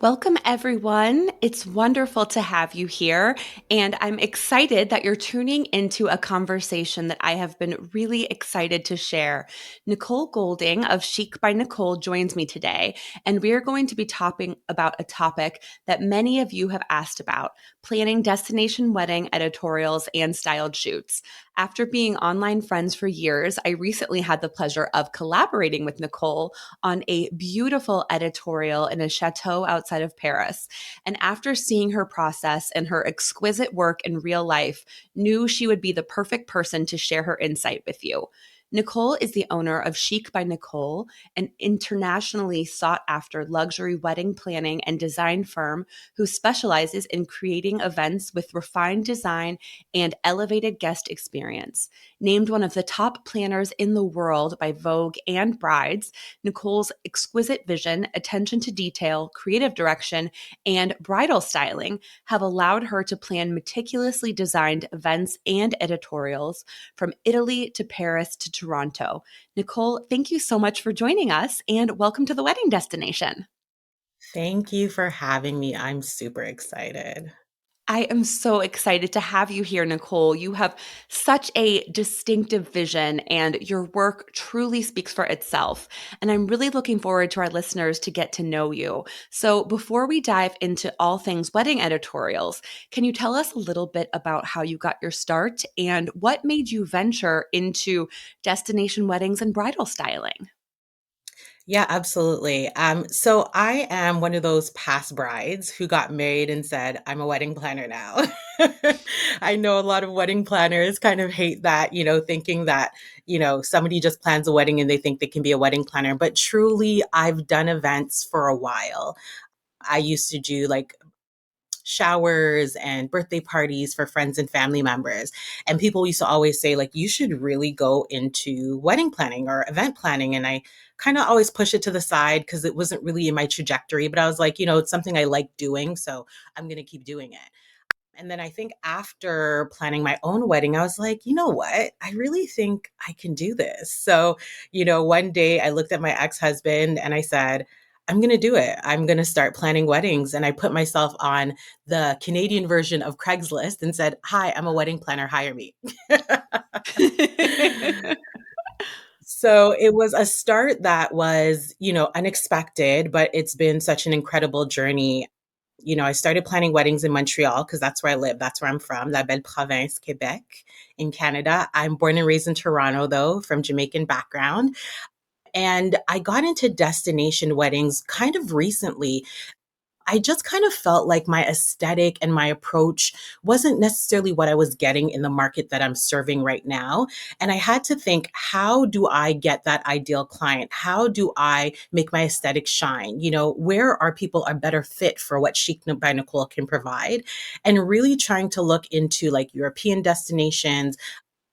Welcome, everyone. It's wonderful to have you here. And I'm excited that you're tuning into a conversation that I have been really excited to share. Nicole Golding of Chic by Nicole joins me today, and we are going to be talking about a topic that many of you have asked about: planning destination wedding editorials and styled shoots. After being online friends for years, I recently had the pleasure of collaborating with Nicole on a beautiful editorial in a chateau outside of Paris. And after seeing her process and her exquisite work in real life, knew she would be the perfect person to share her insight with you. Nicole is the owner of Chic by Nicole, an internationally sought after luxury wedding planning and design firm who specializes in creating events with refined design and elevated guest experience. Named one of the top planners in the world by Vogue and Brides, Nicole's exquisite vision, attention to detail, creative direction, and bridal styling have allowed her to plan meticulously designed events and editorials from Italy to Paris to Toronto. Nicole, thank you so much for joining us and welcome to the wedding destination. Thank you for having me. I'm super excited. I am so excited to have you here, Nicole. You have such a distinctive vision, and your work truly speaks for itself. And I'm really looking forward to our listeners to get to know you. So, before we dive into all things wedding editorials, can you tell us a little bit about how you got your start and what made you venture into destination weddings and bridal styling? Yeah, absolutely. So I am one of those past brides who got married and said, I'm a wedding planner now. I know a lot of wedding planners kind of hate that, thinking that, somebody just plans a wedding and they think they can be a wedding planner. But truly, I've done events for a while. I used to do like showers and birthday parties for friends and family members. And people used to always say, like, you should really go into wedding planning or event planning. And I kind of always push it to the side because it wasn't really in my trajectory. But I was like, it's something I like doing. So I'm going to keep doing it. And then I think after planning my own wedding, I was like, you know what? I really think I can do this. So, one day I looked at my ex husband and I said, I'm going to do it. I'm going to start planning weddings. And I put myself on the Canadian version of Craigslist and said, Hi, I'm a wedding planner. Hire me. So it was a start that was, unexpected, but it's been such an incredible journey. I started planning weddings in Montreal because that's where I live. That's where I'm from, La Belle Province, Quebec, in Canada. I'm born and raised in Toronto, though, from Jamaican background. And I got into destination weddings kind of recently. I just kind of felt like my aesthetic and my approach wasn't necessarily what I was getting in the market that I'm serving right now. And I had to think, how do I get that ideal client? How do I make my aesthetic shine? Where are people a better fit for what Chic by Nicole can provide? And really trying to look into like European destinations,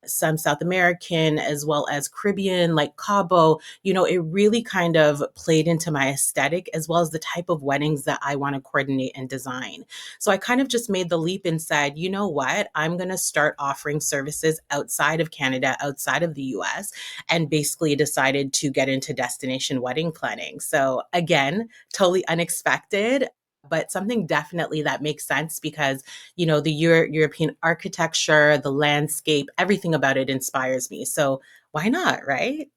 some South American as well as Caribbean, like Cabo. It really kind of played into my aesthetic as well as the type of weddings that I want to coordinate and design. So I kind of just made the leap and said, you know what? I'm going to start offering services outside of Canada, outside of the US, and basically decided to get into destination wedding planning. So again, totally unexpected, but something definitely that makes sense because the European architecture, the landscape, everything about it inspires me. So why not, right?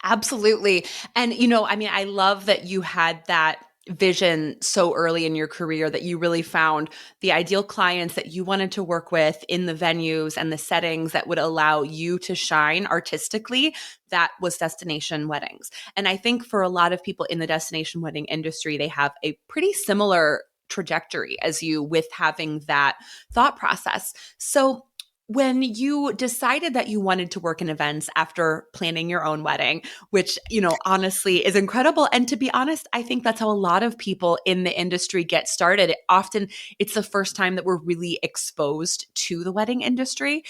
Absolutely. And, I mean, I love that you had that vision so early in your career that you really found the ideal clients that you wanted to work with in the venues and the settings that would allow you to shine artistically. That was destination weddings. And I think for a lot of people in the destination wedding industry, they have a pretty similar trajectory as you with having that thought process. So, when you decided that you wanted to work in events after planning your own wedding, which, honestly is incredible. And to be honest, I think that's how a lot of people in the industry get started. Often it's the first time that we're really exposed to the wedding industry.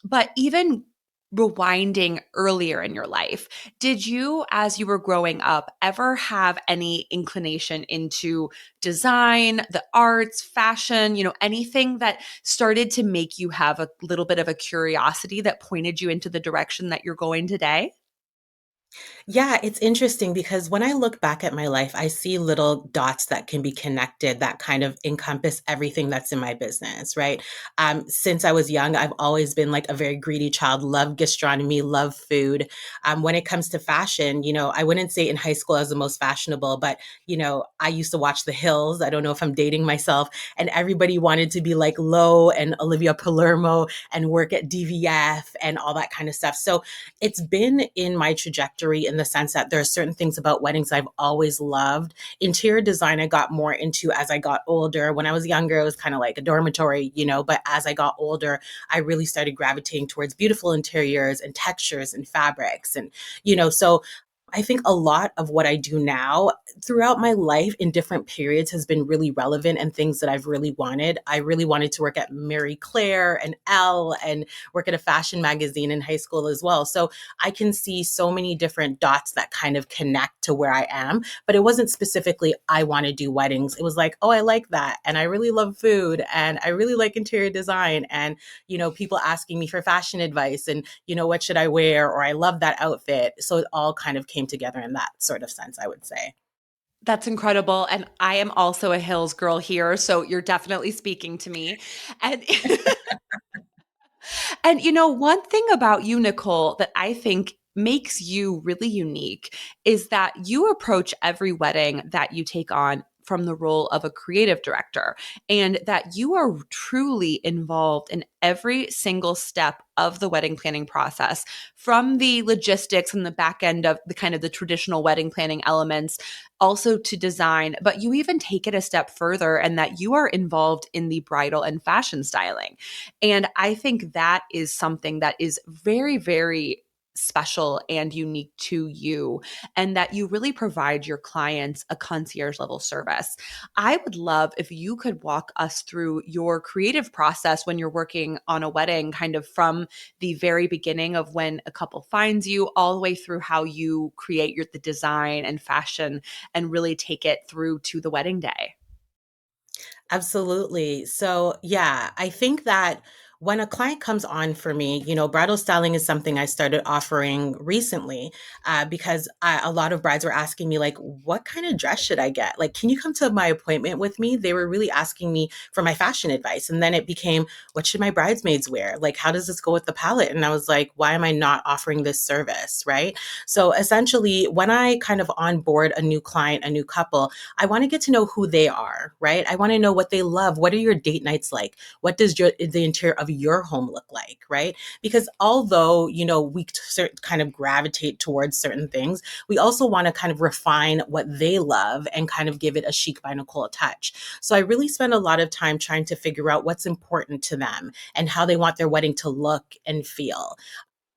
But even rewinding earlier in your life, did you, as you were growing up, ever have any inclination into design, the arts, fashion, anything that started to make you have a little bit of a curiosity that pointed you into the direction that you're going today? Yeah, it's interesting because when I look back at my life, I see little dots that can be connected that kind of encompass everything that's in my business, right? Since I was young, I've always been like a very greedy child, love gastronomy, love food. When it comes to fashion, I wouldn't say in high school I was the most fashionable, but, I used to watch The Hills. I don't know if I'm dating myself, and everybody wanted to be like Lo and Olivia Palermo and work at DVF and all that kind of stuff. So it's been in my trajectory in the sense that there are certain things about weddings I've always loved. Interior design, I got more into as I got older. When I was younger, it was kind of like a dormitory, but as I got older, I really started gravitating towards beautiful interiors and textures and fabrics. So I think a lot of what I do now throughout my life in different periods has been really relevant and things that I've really wanted. I really wanted to work at Marie Claire and Elle and work at a fashion magazine in high school as well. So I can see so many different dots that kind of connect to where I am. But it wasn't specifically, I want to do weddings. It was like, oh, I like that. And I really love food and I really like interior design. And, people asking me for fashion advice and, what should I wear? Or I love that outfit. So it all kind of came together in that sort of sense, I would say. That's incredible. And I am also a Hills girl here. So you're definitely speaking to me. And And one thing about you, Nicole, that I think makes you really unique is that you approach every wedding that you take on from the role of a creative director, and that you are truly involved in every single step of the wedding planning process, from the logistics and the back end of the kind of the traditional wedding planning elements, also to design. But you even take it a step further, and that you are involved in the bridal and fashion styling. And I think that is something that is very, very special and unique to you, and that you really provide your clients a concierge level service. I would love if you could walk us through your creative process when you're working on a wedding, kind of from the very beginning of when a couple finds you, all the way through how you create the design and fashion and really take it through to the wedding day. Absolutely. So, yeah, I think that when a client comes on for me, bridal styling is something I started offering recently because a lot of brides were asking me, like, what kind of dress should I get? Like, can you come to my appointment with me? They were really asking me for my fashion advice. And then it became, what should my bridesmaids wear? Like, how does this go with the palette? And I was like, why am I not offering this service? Right. So, essentially, when I kind of onboard a new client, a new couple, I want to get to know who they are, right? I want to know what they love. What are your date nights like? What does the interior of your home look like, right? Because although, we kind of gravitate towards certain things, we also want to kind of refine what they love and kind of give it a Chic by Nicole touch. So I really spend a lot of time trying to figure out what's important to them and how they want their wedding to look and feel.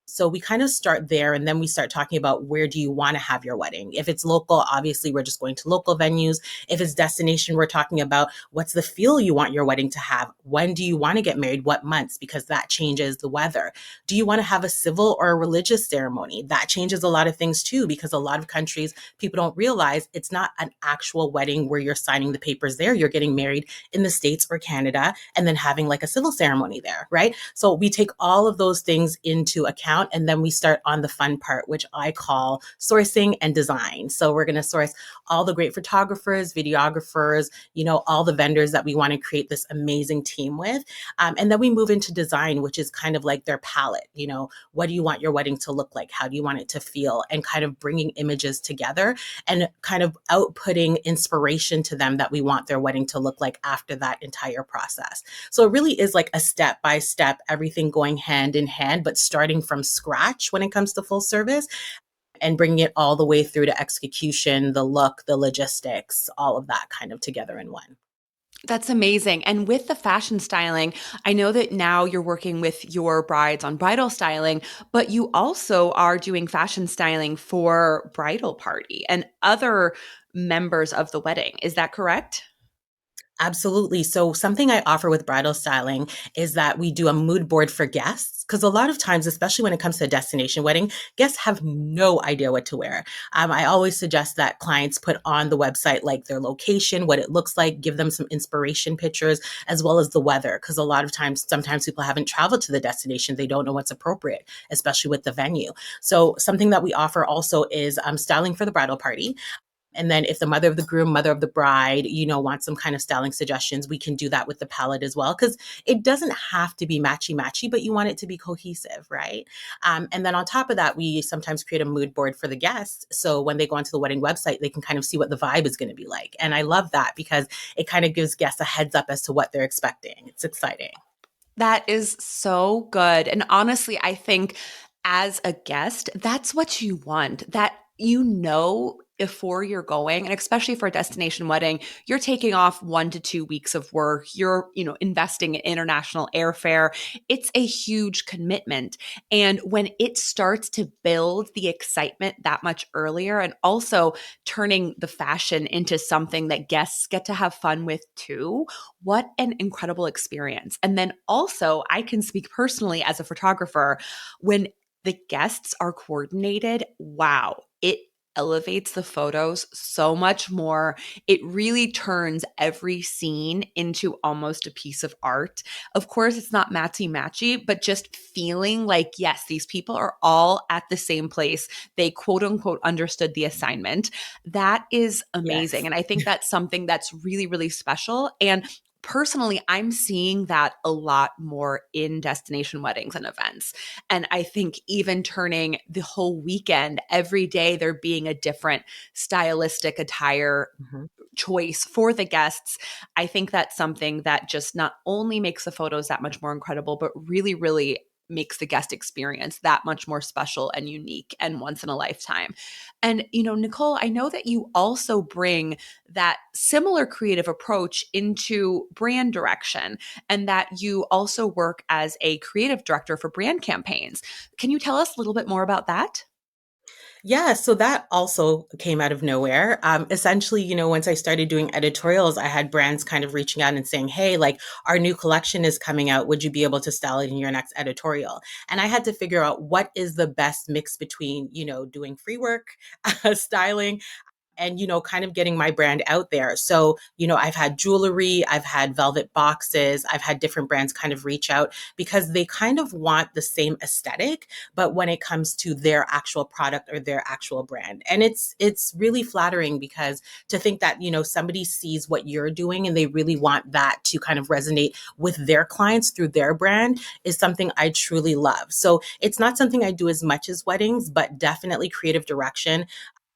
So we kind of start there and then we start talking about where do you want to have your wedding? If it's local, obviously we're just going to local venues. If it's destination, we're talking about what's the feel you want your wedding to have? When do you want to get married? What months? Because that changes the weather. Do you want to have a civil or a religious ceremony? That changes a lot of things too, because a lot of countries, people don't realize it's not an actual wedding where you're signing the papers there. You're getting married in the States or Canada and then having like a civil ceremony there, right? So we take all of those things into account and then we start on the fun part, which I call sourcing and design. So we're going to source all the great photographers, videographers, all the vendors that we want to create this amazing team with. And then we move into design, which is kind of like their palette. What do you want your wedding to look like? How do you want it to feel? And kind of bringing images together and kind of outputting inspiration to them that we want their wedding to look like after that entire process. So it really is like a step by step, everything going hand in hand, but starting from scratch when it comes to full service and bringing it all the way through to execution, the look, the logistics, all of that kind of together in one. That's amazing. And with the fashion styling, I know that now you're working with your brides on bridal styling, but you also are doing fashion styling for bridal party and other members of the wedding. Is that correct? Absolutely. So, something I offer with bridal styling is that we do a mood board for guests. Because a lot of times, especially when it comes to a destination wedding, guests have no idea what to wear. I always suggest that clients put on the website like their location, what it looks like, give them some inspiration pictures, as well as the weather. Because a lot of times, sometimes people haven't traveled to the destination, they don't know what's appropriate, especially with the venue. So, something that we offer also is styling for the bridal party. And then if the mother of the groom, mother of the bride, wants some kind of styling suggestions, we can do that with the palette as well. Because it doesn't have to be matchy matchy, but you want it to be cohesive, right? And then on top of that, we sometimes create a mood board for the guests. So when they go onto the wedding website, they can kind of see what the vibe is going to be like. And I love that because it kind of gives guests a heads up as to what they're expecting. It's exciting. That is so good. And honestly, I think as a guest, that's what you want. That before you're going, and especially for a destination wedding, you're taking off 1 to 2 weeks of work. You're, investing in international airfare. It's a huge commitment. And when it starts to build the excitement that much earlier, and also turning the fashion into something that guests get to have fun with too, what an incredible experience. And then also, I can speak personally as a photographer, when the guests are coordinated, wow, it elevates the photos so much more. It really turns every scene into almost a piece of art. Of course, it's not matchy matchy, but just feeling like, yes, these people are all at the same place. They quote unquote understood the assignment. That is amazing. Yes. And I think that's something that's really, really special. And personally, I'm seeing that a lot more in destination weddings and events. And I think even turning the whole weekend, every day there being a different stylistic attire Mhm. choice for the guests. I think that's something that just not only makes the photos that much more incredible, but really, really makes the guest experience that much more special and unique and once in a lifetime. And, Nicole, I know that you also bring that similar creative approach into brand direction and that you also work as a creative director for brand campaigns. Can you tell us a little bit more about that? Yeah, so that also came out of nowhere. Essentially, once I started doing editorials, I had brands kind of reaching out and saying, "Hey, like our new collection is coming out. Would you be able to style it in your next editorial?" And I had to figure out what is the best mix between, doing free work, styling, and kind of getting my brand out there. So I've had jewelry, I've had velvet boxes, I've had different brands kind of reach out because they kind of want the same aesthetic, but when it comes to their actual product or their actual brand. And it's really flattering because to think that somebody sees what you're doing and they really want that to kind of resonate with their clients through their brand is something I truly love. So it's not something I do as much as weddings, but definitely creative direction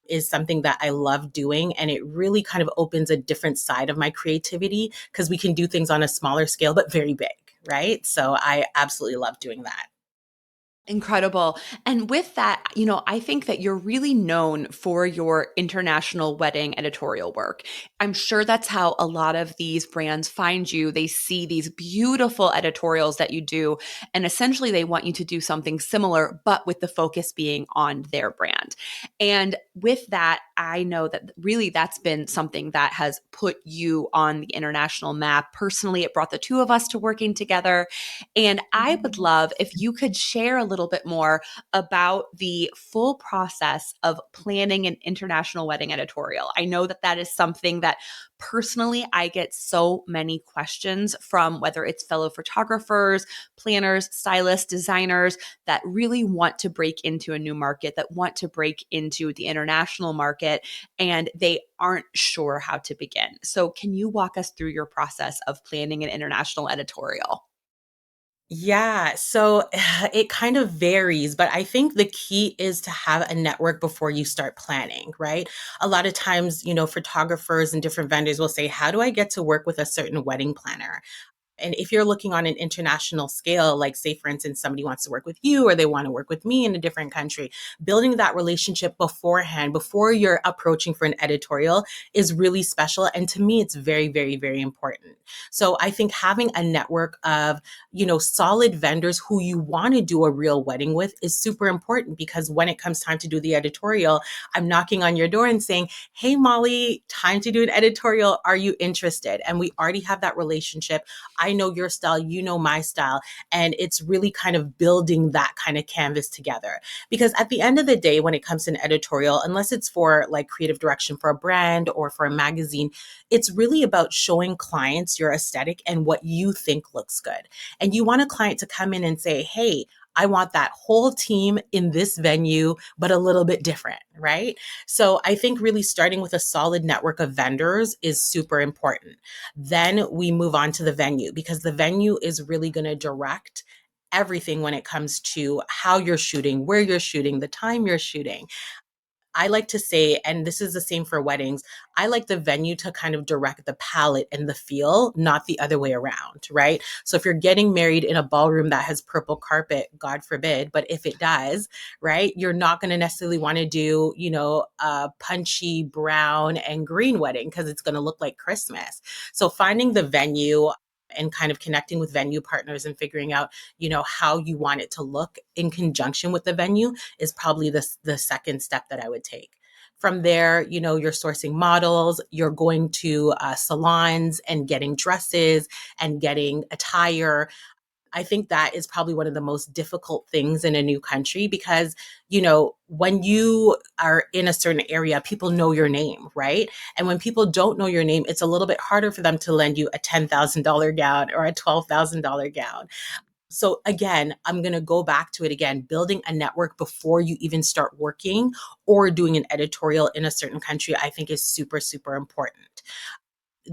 is something that I love doing. And it really kind of opens a different side of my creativity because we can do things on a smaller scale, but very big, right? So I absolutely love doing that. Incredible. And with that, I think that you're really known for your international wedding editorial work. I'm sure that's how a lot of these brands find you. They see these beautiful editorials that you do, and essentially they want you to do something similar, but with the focus being on their brand. And with that, I know that really that's been something that has put you on the international map. Personally, it brought the two of us to working together. And I would love if you could share a little bit more about the full process of planning an international wedding editorial. I know that that is something that personally I get so many questions from, whether it's fellow photographers, planners, stylists, designers that really want to break into a new market, that want to break into the international market, and they aren't sure how to begin. So, can you walk us through your process of planning an international editorial? Yeah, so it kind of varies, but I think the key is to have a network before you start planning, right? A lot of times, photographers and different vendors will say, "How do I get to work with a certain wedding planner?" And if you're looking on an international scale, like say, for instance, somebody wants to work with you or they want to work with me in a different country, building that relationship beforehand, before you're approaching for an editorial is really special. And to me, it's very, very, very important. So I think having a network of, solid vendors who you want to do a real wedding with is super important, because when it comes time to do the editorial, I'm knocking on your door and saying, hey, Molly, time to do an editorial. Are you interested? And we already have that relationship. I know your style, you know my style. And it's really kind of building that kind of canvas together. Because at the end of the day, when it comes to an editorial, unless it's for like creative direction for a brand or for a magazine, it's really about showing clients your aesthetic and what you think looks good. And you want a client to come in and say, hey, I want that whole team in this venue, but a little bit different, right? So I think really starting with a solid network of vendors is super important. Then we move on to the venue, because the venue is really going to direct everything when it comes to how you're shooting, where you're shooting, the time you're shooting. I like to say, and this is the same for weddings, I like the venue to kind of direct the palette and the feel, not the other way around, right? So if you're getting married in a ballroom that has purple carpet, God forbid, but if it does, right, you're not going to necessarily want to do, a punchy brown and green wedding, because it's going to look like Christmas. So finding the venue and kind of connecting with venue partners and figuring out, how you want it to look in conjunction with the venue is probably the second step that I would take. From there, you're sourcing models, you're going to salons and getting dresses and getting attire. I think that is probably one of the most difficult things in a new country, because, when you are in a certain area, people know your name, right? And when people don't know your name, it's a little bit harder for them to lend you a $10,000 gown or a $12,000 gown. So again, I'm going to go back to it again, building a network before you even start working or doing an editorial in a certain country, I think is super, super important.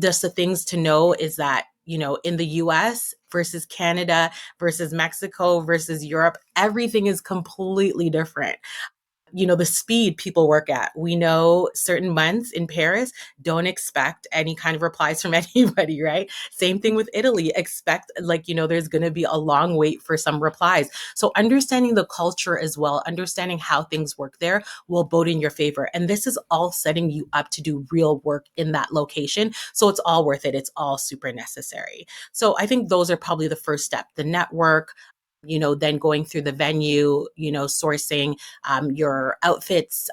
Just the things to know is that, in the US versus Canada versus Mexico versus Europe, everything is completely different. The speed people work at. We know certain months in Paris, don't expect any kind of replies from anybody, right? Same thing with Italy. Expect, like, there's going to be a long wait for some replies. So understanding the culture as well, understanding how things work there will bode in your favor. And this is all setting you up to do real work in that location. So it's all worth it. It's all super necessary. So I think those are probably the first step, the network, then going through the venue, sourcing your outfits,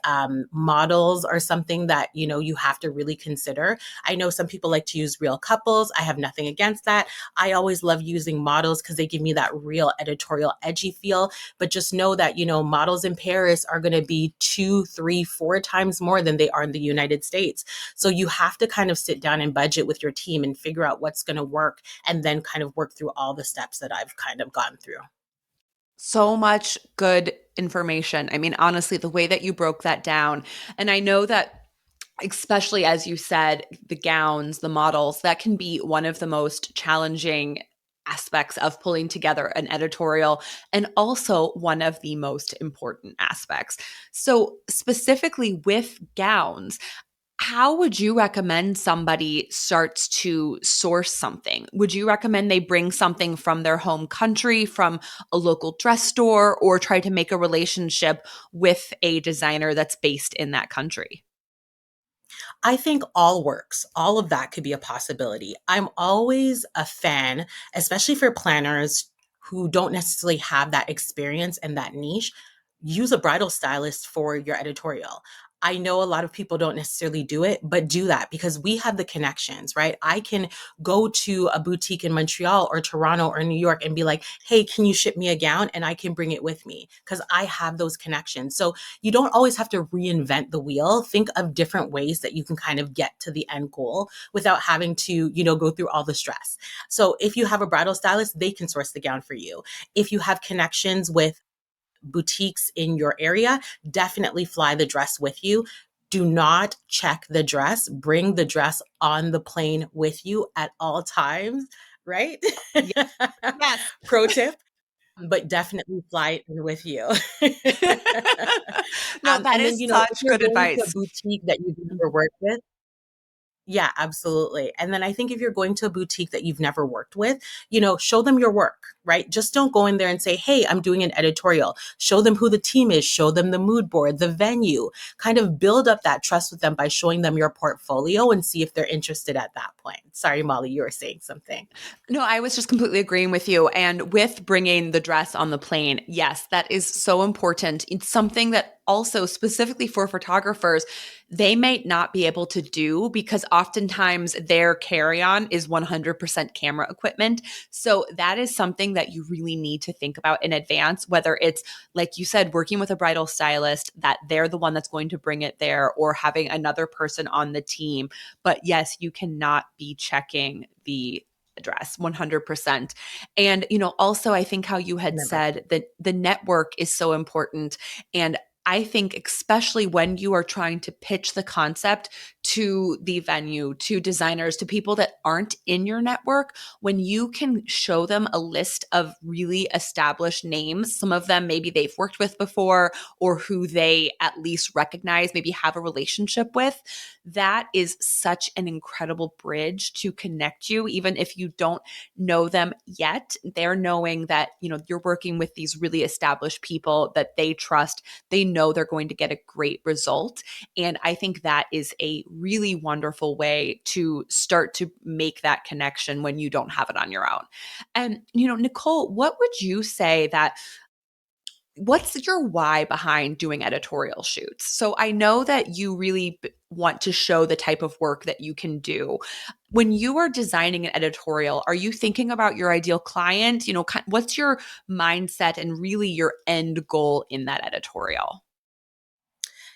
models are something that, you have to really consider. I know some people like to use real couples. I have nothing against that. I always love using models because they give me that real editorial edgy feel. But just know that, models in Paris are going to be 2, 3, 4 times more than they are in the United States. So you have to kind of sit down and budget with your team and figure out what's going to work, and then kind of work through all the steps that I've kind of gone through. So much good information. I mean, honestly, the way that you broke that down, and I know that especially as you said, the gowns, the models, that can be one of the most challenging aspects of pulling together an editorial, and also one of the most important aspects. So, specifically with gowns, how would you recommend somebody starts to source something? Would you recommend they bring something from their home country, from a local dress store, or try to make a relationship with a designer that's based in that country? I think all works. All of that could be a possibility. I'm always a fan, especially for planners who don't necessarily have that experience and that niche. Use a bridal stylist for your editorial. I know a lot of people don't necessarily do it, but do that, because we have the connections, right? I can go to a boutique in Montreal or Toronto or New York and be like, hey, can you ship me a gown? And I can bring it with me because I have those connections. So you don't always have to reinvent the wheel. Think of different ways that you can kind of get to the end goal without having to, go through all the stress. So if you have a bridal stylist, they can source the gown for you. If you have connections with boutiques in your area, definitely fly the dress with you. Do not check the dress. Bring the dress on the plane with you at all times, right? Yes. Yes. Pro tip, but definitely fly it with you. No, that And then, is if such you're good going to a advice. boutique that you've never worked with, Yeah, absolutely. And then I think if you're going to a boutique that you've never worked with, show them your work, right? Just don't go in there and say, hey, I'm doing an editorial. Show them who the team is, show them the mood board, the venue, kind of build up that trust with them by showing them your portfolio and see if they're interested at that point. Sorry, Molly, you were saying something. No, I was just completely agreeing with you. And with bringing the dress on the plane, yes, that is so important. It's something that also, specifically for photographers, they may not be able to do because oftentimes their carry on is 100% camera equipment. So that is something that you really need to think about in advance, whether it's, like you said, working with a bridal stylist, that they're the one that's going to bring it there, or having another person on the team. But yes, you cannot be checking the address 100%. And also, I think how you had Never. said that the network is so important. And I think especially when you are trying to pitch the concept to the venue, to designers, to people that aren't in your network, when you can show them a list of really established names, some of them maybe they've worked with before, or who they at least recognize, maybe have a relationship with, that is such an incredible bridge to connect you. Even if you don't know them yet, they're knowing that, you're working with these really established people that they trust. They know they're going to get a great result. And I think that is a really wonderful way to start to make that connection when you don't have it on your own. And, Nicole, what would you say that what's your why behind doing editorial shoots? So I know that you really want to show the type of work that you can do. When you are designing an editorial, are you thinking about your ideal client? What's your mindset and really your end goal in that editorial?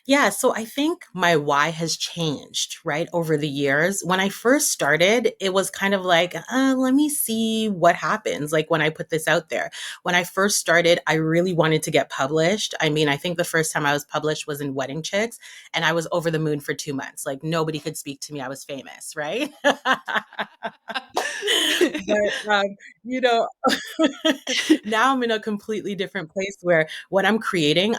Yeah, so I think my why has changed, right, over the years. When I first started, it was kind of like, let me see what happens, like when I put this out there. When I first started, I really wanted to get published. I mean, I think the first time I was published was in Wedding Chicks, and I was over the moon for 2 months. Like nobody could speak to me. I was famous, right? But, you know, now I'm in a completely different place where what I'm creating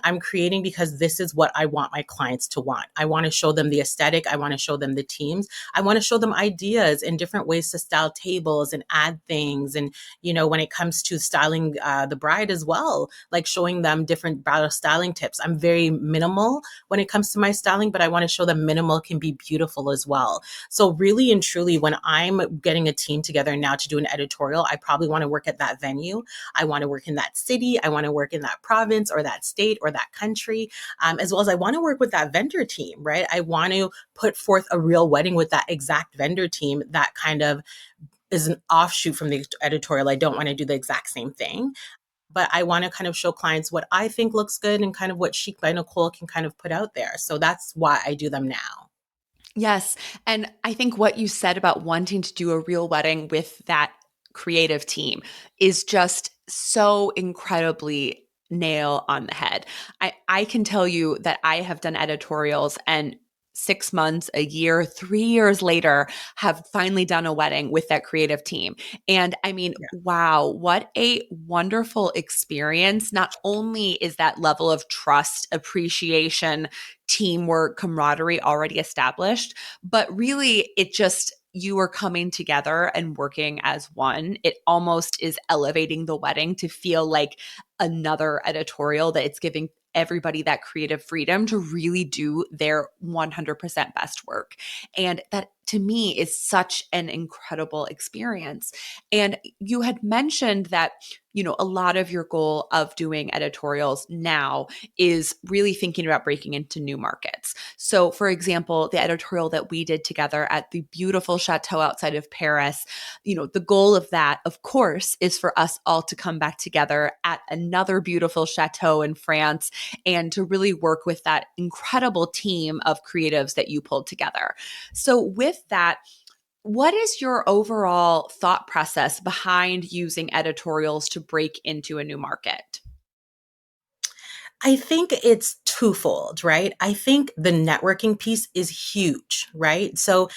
because this is what I want my clients to want. I want to show them the aesthetic. I want to show them the teams. I want to show them ideas and different ways to style tables and add things. And, when it comes to styling the bride as well, like showing them different bridal styling tips. I'm very minimal when it comes to my styling, but I want to show them minimal can be beautiful as well. So really and truly, when I'm getting a team together now to do an editorial, I probably want to work at that venue. I want to work in that city. I want to work in that province or that state or that country, as well as I want to work with that vendor team, right? I want to put forth a real wedding with that exact vendor team that kind of is an offshoot from the editorial. I don't want to do the exact same thing, but I want to kind of show clients what I think looks good and kind of what Chic by Nicole can kind of put out there. So that's why I do them now. Yes. And I think what you said about wanting to do a real wedding with that creative team is just so incredibly nail on the head. I can tell you that I have done editorials, and 6 months, a year, 3 years later, have finally done a wedding with that creative team. And I mean, Yeah. wow, what a wonderful experience. Not only is that level of trust, appreciation, teamwork, camaraderie already established, but really it just, you are coming together and working as one. It almost is elevating the wedding to feel like another editorial, that it's giving everybody that creative freedom to really do their 100% best work. And that to me is such an incredible experience. And you had mentioned that, a lot of your goal of doing editorials now is really thinking about breaking into new markets. So, for example, the editorial that we did together at the beautiful chateau outside of Paris, the goal of that, of course, is for us all to come back together at another beautiful chateau in France and to really work with that incredible team of creatives that you pulled together. So, with that, what is your overall thought process behind using editorials to break into a new market? I think it's twofold, right? I think the networking piece is huge, right? So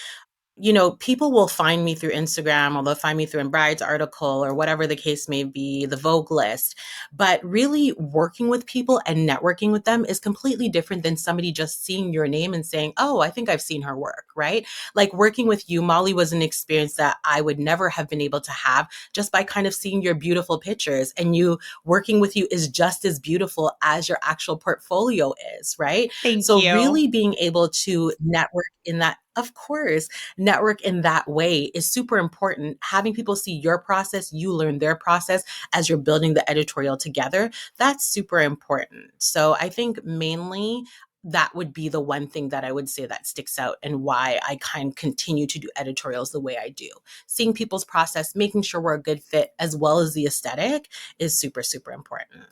people will find me through Instagram, or they'll find me through a Bride's article or whatever the case may be, the Vogue list. But really working with people and networking with them is completely different than somebody just seeing your name and saying, oh, I think I've seen her work, right? Like working with you, Molly, was an experience that I would never have been able to have just by kind of seeing your beautiful pictures. And you working with you is just as beautiful as your actual portfolio is, right? Thank So you. really being able to network in that, of course, network in that way is super important. Having people see your process, you learn their process as you're building the editorial together, that's super important. So I think mainly that would be the one thing that I would say that sticks out and why I kind of continue to do editorials the way I do. Seeing people's process, making sure we're a good fit, as well as the aesthetic, is super, super important.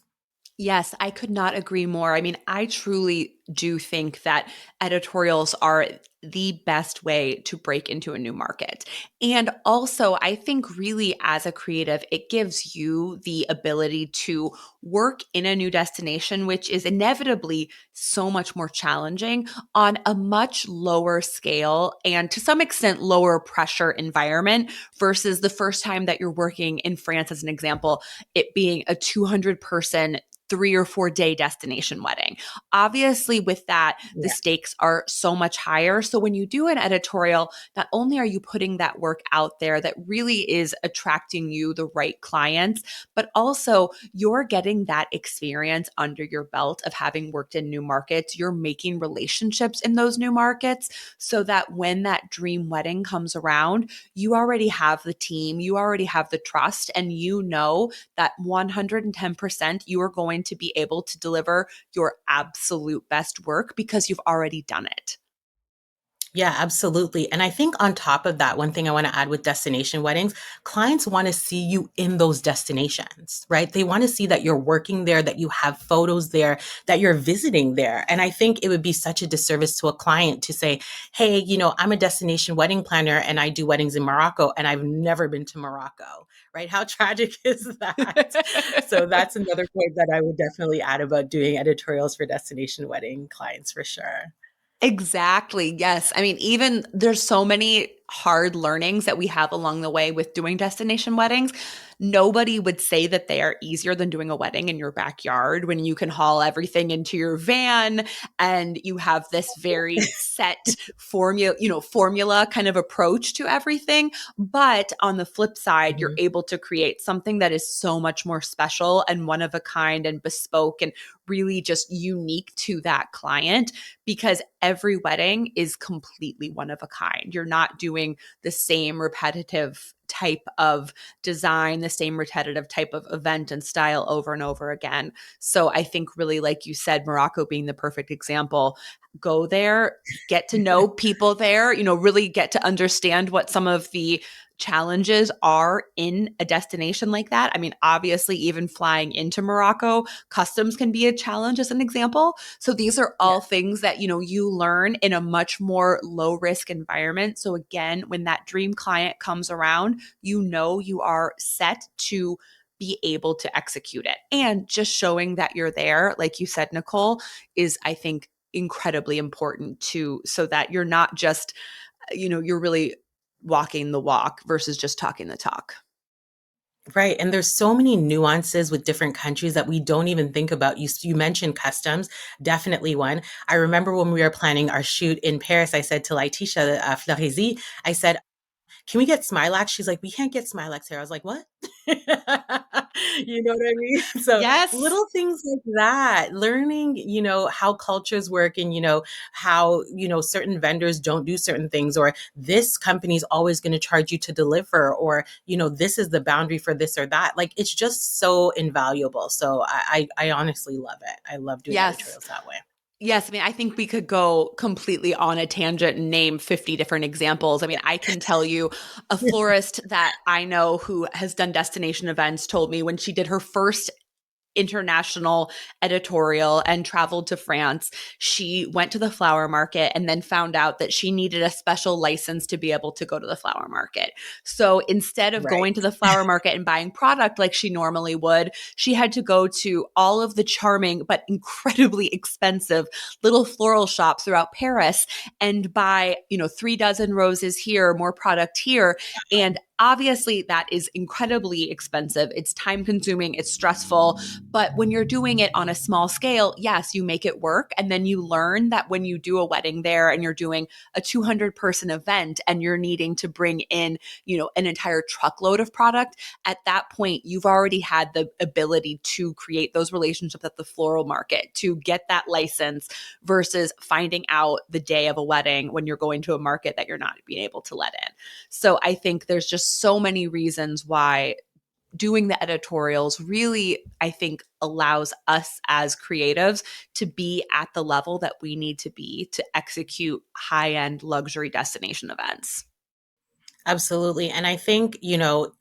Yes, I could not agree more. I mean, I truly do think that editorials are the best way to break into a new market. And also, I think really as a creative, it gives you the ability to work in a new destination, which is inevitably so much more challenging on a much lower scale and to some extent lower pressure environment versus the first time that you're working in France, as an example, it being a 200-person 3 or 4 day destination wedding. Obviously, with that, the Yeah. stakes are so much higher. So when you do an editorial, not only are you putting that work out there that really is attracting you the right clients, but also you're getting that experience under your belt of having worked in new markets. You're making relationships in those new markets so that when that dream wedding comes around, you already have the team, you already have the trust, and you know that 110% you are going to be able to deliver your absolute best work because you've already done it. Yeah, absolutely. And I think on top of that, one thing I want to add with destination weddings, clients want to see you in those destinations, right? They want to see that you're working there, that you have photos there, that you're visiting there. And I think it would be such a disservice to a client to say, hey, I'm a destination wedding planner and I do weddings in Morocco and I've never been to Morocco, right? How tragic is that? So that's another point that I would definitely add about doing editorials for destination wedding clients for sure. Exactly. Yes. I mean, even there's so many hard learnings that we have along the way with doing destination weddings. Nobody would say that they are easier than doing a wedding in your backyard when you can haul everything into your van and you have this very set formula kind of approach to everything. But on the flip side, you're Mhm. able to create something that is so much more special and one of a kind and bespoke and really just unique to that client because every wedding is completely one of a kind. You're not doing the same repetitive type of design, the same repetitive type of event and style over and over again. So I think really, like you said, Morocco being the perfect example, go there, get to know people there, really get to understand what some of the challenges are in a destination like that. I mean, obviously, even flying into Morocco, customs can be a challenge as an example. So these are Yeah. all things that, you learn in a much more low risk environment. So again, when that dream client comes around, you are set to be able to execute it. And just showing that you're there, like you said, Nicole, is I think incredibly important to so that you're not just, you're really walking the walk versus just talking the talk. Right. And there's so many nuances with different countries that we don't even think about. You mentioned customs, definitely one. I remember when we were planning our shoot in Paris, I said to Letitia Floresi, I said, can we get Smilax? She's like, we can't get Smilax here. I was like, what? You know what I mean? So Yes. little things like that, learning, how cultures work and, how, certain vendors don't do certain things, or this company is always going to charge you to deliver, or, this is the boundary for this or that. Like, it's just so invaluable. So I honestly love it. I love doing Yes. editorials that way. Yes, I mean, I think we could go completely on a tangent and name 50 different examples. I mean, I can tell you a florist that I know who has done destination events told me when she did her first international editorial and traveled to France. She went to the flower market and then found out that she needed a special license to be able to go to the flower market. So instead of Right. going to the flower market and buying product like she normally would, she had to go to all of the charming but incredibly expensive little floral shops throughout Paris and buy, 3 dozen roses here, more product here. And obviously, that is incredibly expensive. It's time consuming, it's stressful. But when you're doing it on a small scale, yes, you make it work. And then you learn that when you do a wedding there and you're doing a 200-person event and you're needing to bring in, an entire truckload of product, at that point, you've already had the ability to create those relationships at the floral market, to get that license versus finding out the day of a wedding when you're going to a market that you're not being able to let in. So I think there's just so many reasons why doing the editorials really, I think, allows us as creatives to be at the level that we need to be to execute high-end luxury destination events. Absolutely. And I think,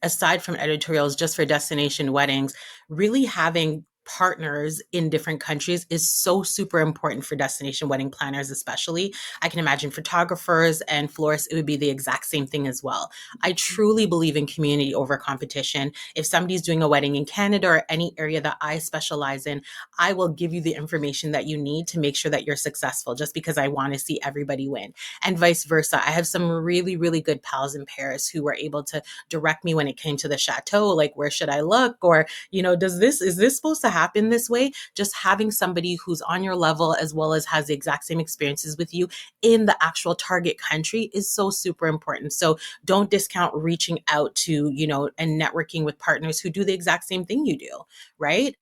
aside from editorials, just for destination weddings, really having partners in different countries is so super important for destination wedding planners, especially. I can imagine photographers and florists, it would be the exact same thing as well. I truly believe in community over competition. If somebody's doing a wedding in Canada or any area that I specialize in, I will give you the information that you need to make sure that you're successful just because I want to see everybody win, and vice versa. I have some really, really good pals in Paris who were able to direct me when it came to the chateau, like where should I look? Or, is this supposed to happen this way? Just having somebody who's on your level as well as has the exact same experiences with you in the actual target country is so super important. So don't discount reaching out to, and networking with partners who do the exact same thing you do, right?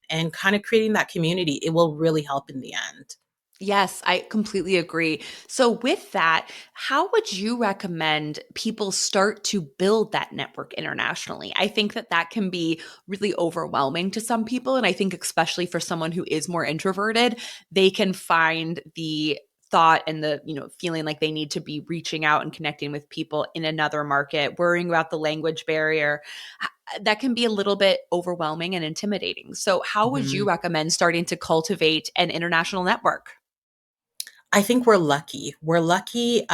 And kind of creating that community, it will really help in the end. Yes, I completely agree. So, with that, how would you recommend people start to build that network internationally? I think that that can be really overwhelming to some people. And I think, especially for someone who is more introverted, they can find the thought and the feeling like they need to be reaching out and connecting with people in another market, worrying about the language barrier. That can be a little bit overwhelming and intimidating. So how would you Mhm. recommend starting to cultivate an international network? I think we're lucky. We're lucky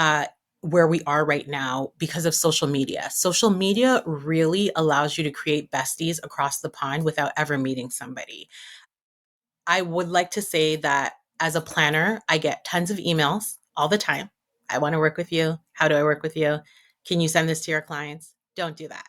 where we are right now because of social media. Social media really allows you to create besties across the pond without ever meeting somebody. I would like to say that as a planner, I get tons of emails all the time. I want to work with you. How do I work with you? Can you send this to your clients? Don't do that.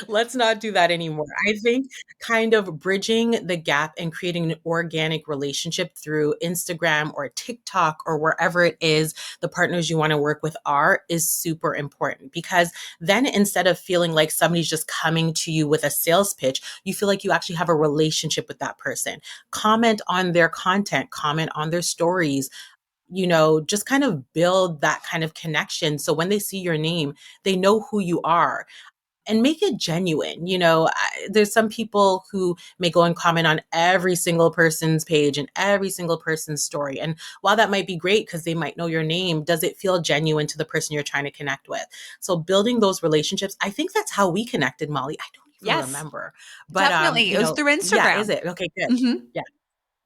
Let's not do that anymore. I think kind of bridging the gap and creating an organic relationship through Instagram or TikTok or wherever it is the partners you want to work with are is super important, because then instead of feeling like somebody's just coming to you with a sales pitch, you feel like you actually have a relationship with that person. Comment on their content, comment on their stories, just kind of build that kind of connection. So when they see your name, they know who you are, and make it genuine. There's some people who may go and comment on every single person's page and every single person's story. And while that might be great because they might know your name, does it feel genuine to the person you're trying to connect with? So building those relationships, I think that's how we connected, Molly. I don't even Yes, remember. But definitely. It was through yeah, is Instagram. it? Okay, good. Mhm. Yeah.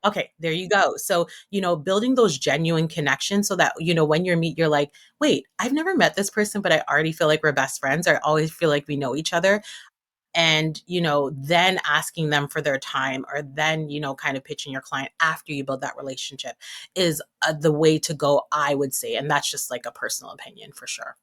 Okay, there you go. So, building those genuine connections so that, when you meet, you're like, wait, I've never met this person, but I already feel like we're best friends, or I always feel like we know each other. And, then asking them for their time, or then, kind of pitching your client after you build that relationship is the way to go, I would say. And that's just like a personal opinion for sure.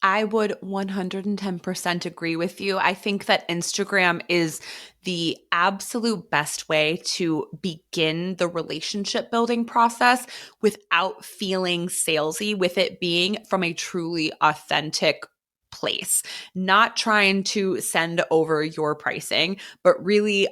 I would 110% agree with you. I think that Instagram is the absolute best way to begin the relationship building process without feeling salesy, with it being from a truly authentic place. Not trying to send over your pricing, but really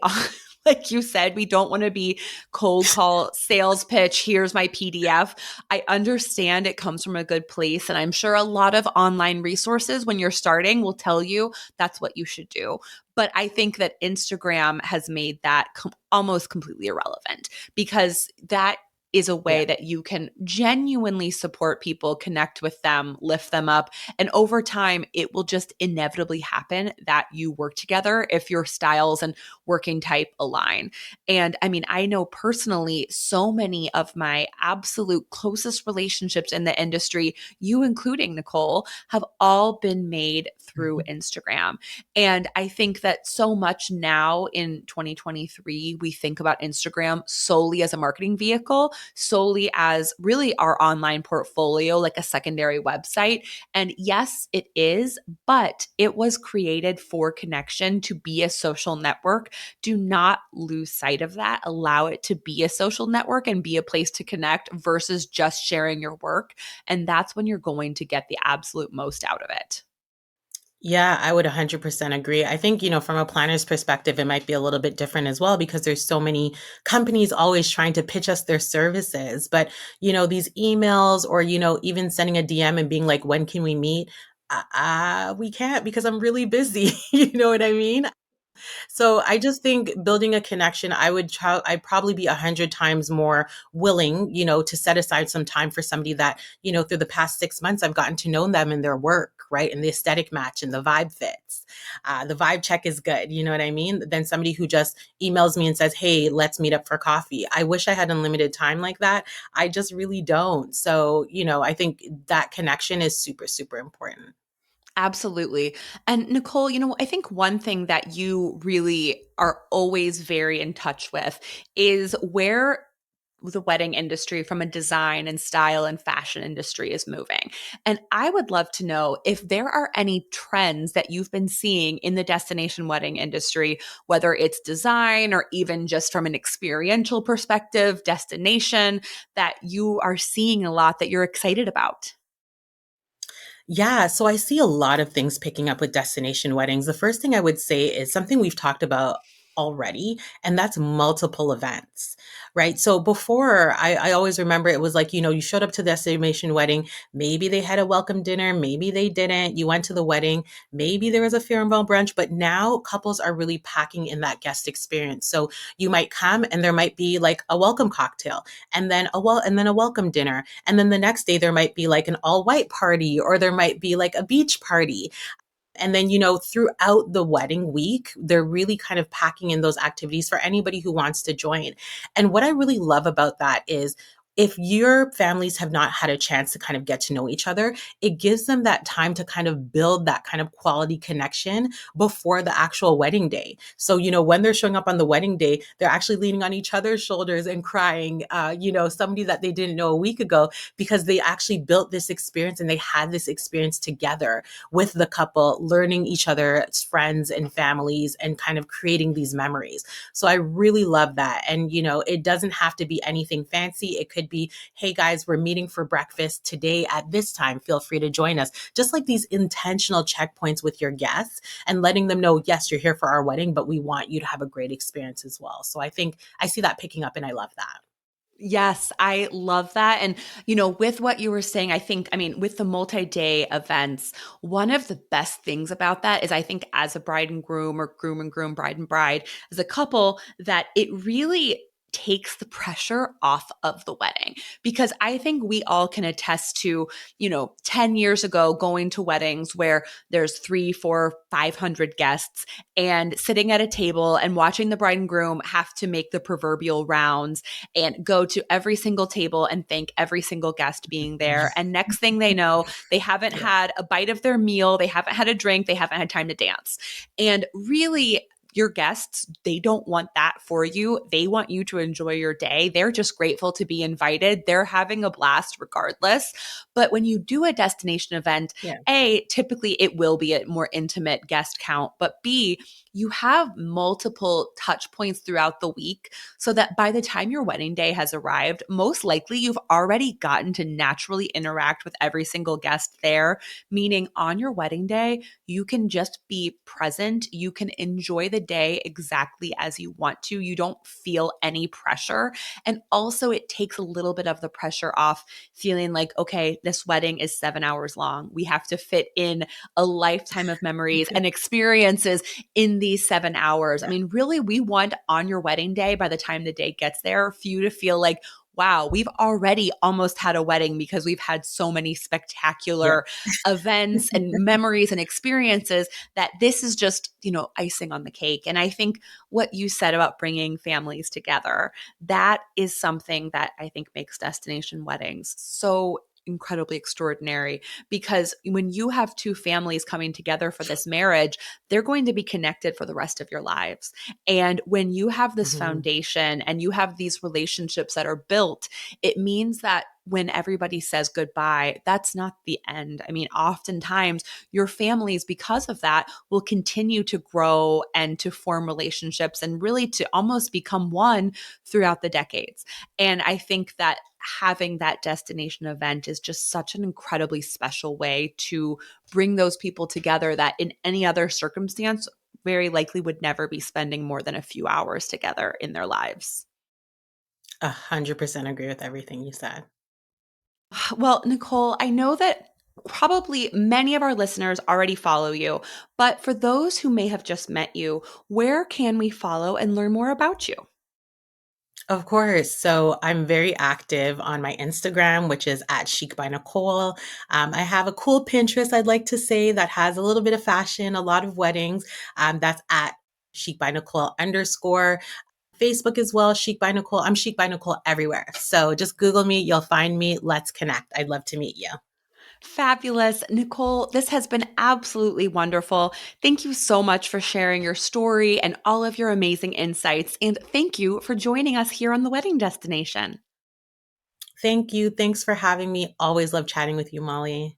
like you said, we don't want to be cold call sales pitch. Here's my PDF. I understand it comes from a good place. And I'm sure a lot of online resources when you're starting will tell you that's what you should do. But I think that Instagram has made that almost completely irrelevant, because that is a Yeah. way that you can genuinely support people, connect with them, lift them up. And over time, it will just inevitably happen that you work together if your styles and working type align. And I mean, I know personally so many of my absolute closest relationships in the industry, you including Nicole, have all been made through Mhm. Instagram. And I think that so much now in 2023, we think about Instagram solely as a marketing vehicle, solely as really our online portfolio, like a secondary website. And yes, it is, but it was created for connection to be a social network. Do not lose sight of that. Allow it to be a social network and be a place to connect versus just sharing your work. And that's when you're going to get the absolute most out of it. Yeah, I would 100% agree. I think, from a planner's perspective, it might be a little bit different as well because there's so many companies always trying to pitch us their services. But, these emails or, even sending a DM and being like, when can we meet? We can't because I'm really busy. You know what I mean? So I just think building a connection, I'd probably be 100 times more willing, to set aside some time for somebody that, through the past 6 months, I've gotten to know them and their work, right? And the aesthetic match and the vibe fits. The vibe check is good. You know what I mean? Then somebody who just emails me and says, hey, let's meet up for coffee. I wish I had unlimited time like that. I just really don't. So, I think that connection is super, super important. Absolutely. And Nicole, I think one thing that you really are always very in touch with is where the wedding industry from a design and style and fashion industry is moving. And I would love to know if there are any trends that you've been seeing in the destination wedding industry, whether it's design or even just from an experiential perspective, destination that you are seeing a lot that you're excited about. Yeah, so I see a lot of things picking up with destination weddings. The first thing I would say is something we've talked about already, and that's multiple events, right? So before, I always remember it was like, you showed up to the destination wedding, maybe they had a welcome dinner, maybe they didn't. You went to the wedding, maybe there was a farewell brunch, but now couples are really packing in that guest experience. So you might come and there might be like a welcome cocktail and then a welcome dinner. And then the next day there might be like an all white party or there might be like a beach party. And then, throughout the wedding week, they're really kind of packing in those activities for anybody who wants to join. And what I really love about that is if your families have not had a chance to kind of get to know each other, it gives them that time to kind of build that kind of quality connection before the actual wedding day. So, when they're showing up on the wedding day, they're actually leaning on each other's shoulders and crying, somebody that they didn't know a week ago because they actually built this experience and they had this experience together with the couple, learning each other's friends and families and kind of creating these memories. So I really love that. And, it doesn't have to be anything fancy. It could be, hey guys, we're meeting for breakfast today at this time. Feel free to join us. Just like these intentional checkpoints with your guests and letting them know, yes, you're here for our wedding, but we want you to have a great experience as well. So I think I see that picking up and I love that. Yes, I love that. And, with what you were saying, I think, I mean, with the multi day events, one of the best things about that is I think as a bride and groom or groom and groom, bride and bride, as a couple, that it really takes the pressure off of the wedding because I think we all can attest to, 10 years ago going to weddings where there's 3, 4, 500 guests and sitting at a table and watching the bride and groom have to make the proverbial rounds and go to every single table and thank every single guest being there. And next thing they know, they haven't Yeah. had a bite of their meal, they haven't had a drink, they haven't had time to dance. And really, your guests, they don't want that for you. They want you to enjoy your day. They're just grateful to be invited. They're having a blast regardless. But when you do a destination event, Yeah. A, typically it will be a more intimate guest count, but B, you have multiple touch points throughout the week so that by the time your wedding day has arrived, most likely you've already gotten to naturally interact with every single guest there, meaning on your wedding day, you can just be present. You can enjoy the day exactly as you want to. You don't feel any pressure. And also, it takes a little bit of the pressure off feeling like, okay, this wedding is 7 hours long. We have to fit in a lifetime of memories and experiences in these 7 hours. I Yeah. mean, really, we want on your wedding day, by the time the day gets there, for you to feel like, wow, we've already almost had a wedding because we've had so many Yeah. spectacular events and memories and experiences that this is just, icing on the cake. And I think what you said about bringing families together, that is something that I think makes destination weddings so incredibly extraordinary, because when you have two families coming together for this marriage, they're going to be connected for the rest of your lives. And when you have this Mhm. foundation and you have these relationships that are built, it means that when everybody says goodbye, that's not the end. I mean, oftentimes your families, because of that, will continue to grow and to form relationships and really to almost become one throughout the decades. And I think that having that destination event is just such an incredibly special way to bring those people together that in any other circumstance very likely would never be spending more than a few hours together in their lives. 100% agree with everything you said. Well, Nicole, I know that probably many of our listeners already follow you, but for those who may have just met you, where can we follow and learn more about you? Of course. So I'm very active on my Instagram, which is at Chic by Nicole. I have a cool Pinterest, I'd like to say, that has a little bit of fashion, a lot of weddings. That's at Chic by Nicole underscore. Facebook as well, Chic by Nicole. I'm Chic by Nicole everywhere. So just Google me, you'll find me. Let's connect. I'd love to meet you. Fabulous. Nicole, this has been absolutely wonderful. Thank you so much for sharing your story and all of your amazing insights. And thank you for joining us here on The Wedding Destination. Thank you. Thanks for having me. Always love chatting with you, Molly.